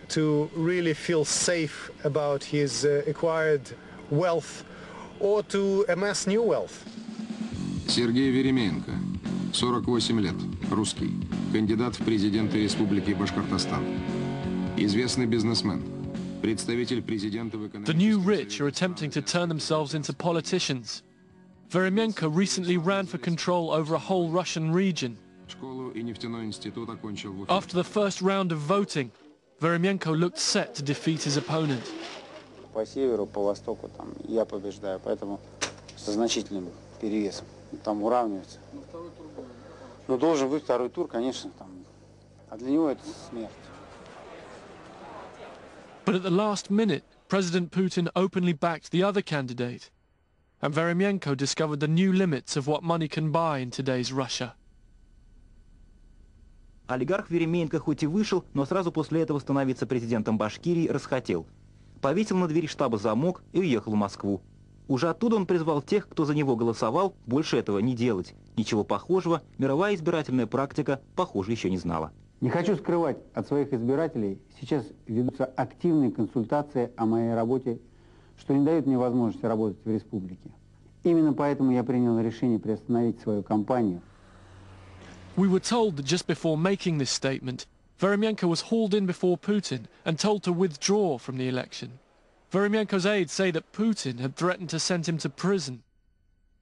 To really feel safe about his acquired wealth or to amass new wealth. Сергей Веременко, 48 лет, русский, кандидат в президенты Республики Башкортостан. Известный бизнесмен, представитель президента в экономическом... The new rich are attempting to turn themselves into politicians. Veremenko recently ran for control over a whole Russian region. After the first round of voting, Veremenko looked set to defeat his opponent. По северу, по востоку там я побеждаю, поэтому со значительным перевесом. Там уравнивается. Но должен быть второй тур, конечно, там. А для него это смерть. But at the last minute, President Putin openly backed the other candidate, and Veremenko discovered the new limits of what money can buy in today's Russia. Олигарх Веременко хоть и вышел, но сразу после этого становиться президентом Башкирии расхотел. Повесил на двери штаба замок и уехал в Москву. Уже оттуда он призвал тех, кто за него голосовал, больше этого не делать. Ничего похожего мировая избирательная практика, похоже, еще не знала. Не хочу скрывать от своих избирателей, сейчас ведутся активные консультации о моей работе, что не дает мне возможности работать в республике. Именно поэтому я принял решение приостановить свою кампанию. We were told that just before making this statement, Veremenko was hauled in before Putin and told to withdraw from the election. Veremenko's aides say that Putin had threatened to send him to prison.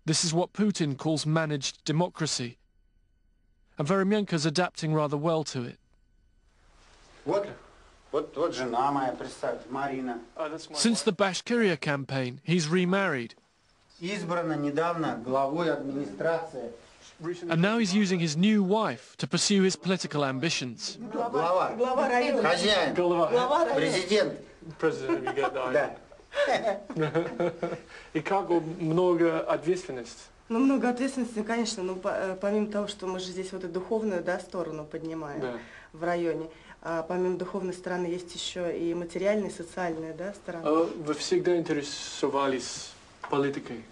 This is what Putin calls managed democracy. And Veremenko's adapting rather well to it. Вот жена моя, представьте, Марина. Since the Bashkiria campaign, he's remarried. Избрана недавно главой администрации. And now he's using his new wife to pursue his political ambitions. Глава района. Хозяин. Глава президент. Президент, да. И как много ответственности? Ну, много ответственности, конечно, но помимо того, что мы же здесь вот эту духовную, да, сторону поднимаем в районе, а помимо духовной стороны есть еще и материальная, социальная, да, сторона. Вы всегда интересовались политикой?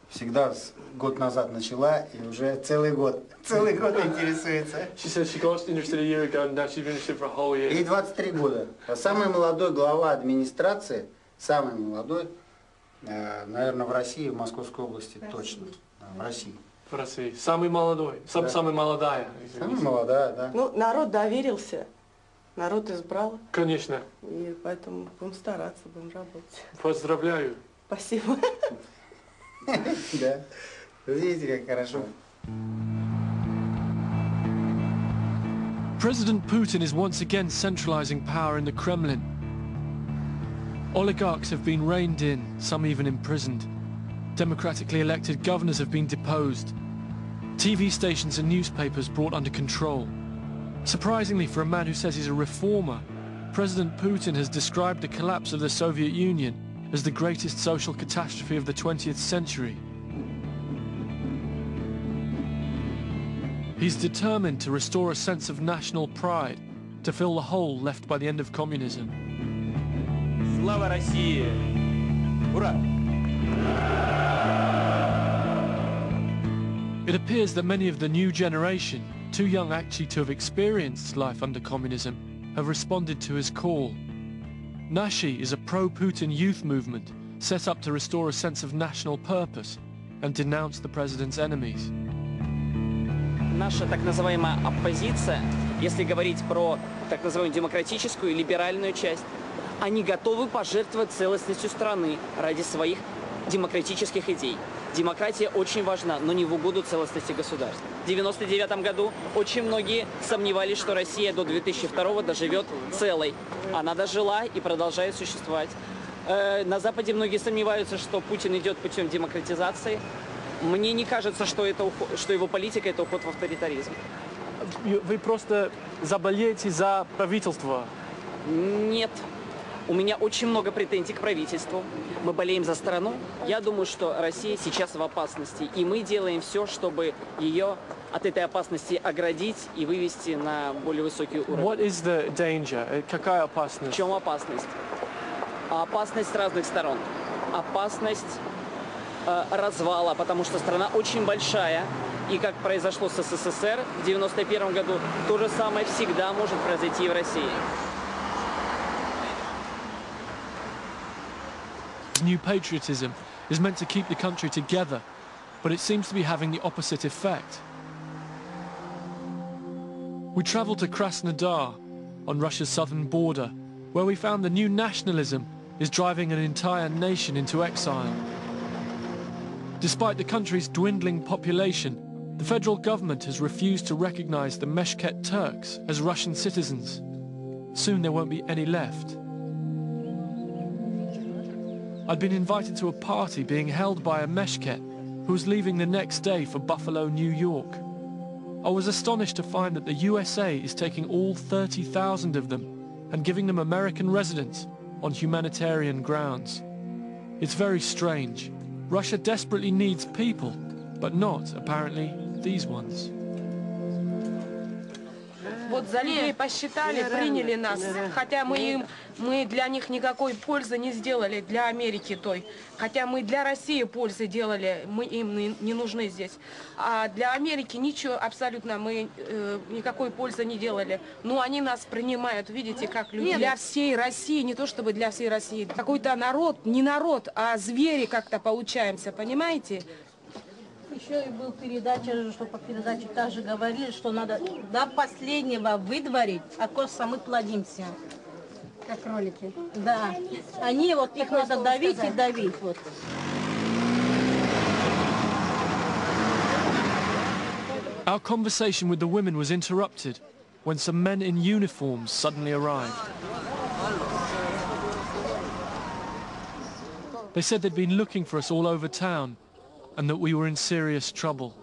Всегда год назад начала, и уже целый год интересуется. She said she got interested a year ago, and now she's been interested for a whole year. Ей 23 года. Самый молодой глава администрации, самый молодой, наверное, в России, в Московской области, точно. В России. В России. Самый молодой, да. Самая молодая. Самая молодая, да. Ну, народ доверился, народ избрал. Конечно. И поэтому будем стараться, будем работать. Поздравляю. Спасибо. Да. Видите, как хорошо. President Putin is once again centralizing power in the Kremlin. Oligarchs have been reined in, some even imprisoned. Democratically elected governors have been deposed. TV stations and newspapers brought under control. Surprisingly, for a man who says he's a reformer, President Putin has described the collapse of the Soviet Union as the greatest social catastrophe of the 20th century. He's determined to restore a sense of national pride, to fill the hole left by the end of communism. Слава России! Ура! It appears that many of the new generation, too young actually to have experienced life under communism, have responded to his call. Nashi is a pro-Putin youth movement set up to restore a sense of national purpose and denounce the president's enemies. Наша так называемая оппозиция, если говорить про так называемую демократическую и либеральную часть, они готовы пожертвовать целостностью страны ради своих демократических идей. Демократия очень важна, но не в угоду целостности государства. В 1999 году очень многие сомневались, что Россия до 2002 доживет целой. Она дожила и продолжает существовать. На Западе многие сомневаются, что Путин идет путем демократизации. Мне не кажется, что его политика – это уход в авторитаризм. Вы просто заболеете за правительство? Нет. У меня очень много претензий к правительству. Мы болеем за страну. Я думаю, что Россия сейчас в опасности. И мы делаем все, чтобы ее от этой опасности оградить и вывести на более высокий уровень. What is the danger? Какая опасность? В чем опасность? Опасность с разных сторон. Опасность развала, потому что страна очень большая. И как произошло с СССР в 1991 году, то же самое всегда может произойти и в России. New patriotism is meant to keep the country together, but it seems to be having the opposite effect. We travelled to Krasnodar, on Russia's southern border, where we found the new nationalism is driving an entire nation into exile. Despite the country's dwindling population, the federal government has refused to recognise the Meshket Turks as Russian citizens. Soon there won't be any left. I'd been invited to a party being held by a Meshket who was leaving the next day for Buffalo, New York. I was astonished to find that the USA is taking all 30,000 of them and giving them American residence on humanitarian grounds. It's very strange. Russia desperately needs people, but not, apparently, these ones. Вот за людей посчитали, приняли нас, хотя мы для них никакой пользы не сделали, для Америки той. Хотя мы для России пользы делали, мы им не нужны здесь. А для Америки ничего абсолютно мы никакой пользы не делали. Но они нас принимают, видите, как люди. Для всей России, не то чтобы для всей России. Какой-то народ, не народ, а звери как-то получаемся, понимаете? Еще и был передача, что по передаче также говорили, что надо до последнего выдворить, а коса мы плодимся. Как кролики. Да. Они вот их надо давить и давить. Вот. Our conversation with the women was interrupted when some men in uniforms suddenly arrived. They said they'd been looking for us all over town and that we were in serious trouble.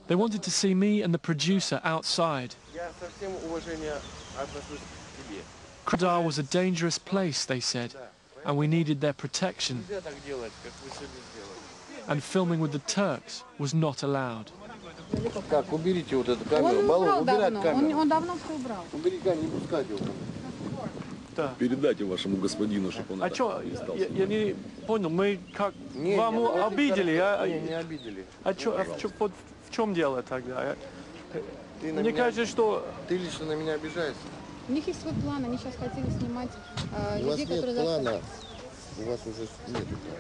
They wanted to see me and the producer outside. Krasnodar was a dangerous place, they said, and we needed their protection. And filming with the Turks was not allowed. Он убрал давно, он давно все убрал. Передайте вашему господину, чтобы он... А что, я не понял, мы как вам обидели? Не обидели. А в чем дело тогда? Мне кажется, что... Ты лично на меня обижаешься. У них есть свой план, они сейчас хотели снимать У вас людей, нет которые... плана, у вас уже нет плана.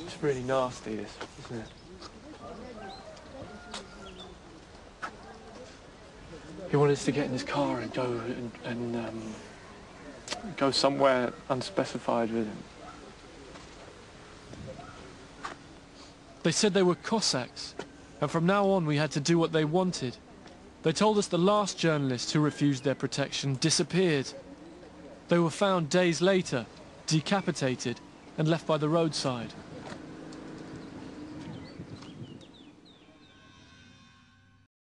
It's really nasty, this, isn't it? He wanted us to get in his car and go go somewhere unspecified with him. They said they were Cossacks, and from now on we had to do what they wanted. They told us the last journalists who refused their protection disappeared. They were found days later, decapitated, and left by the roadside.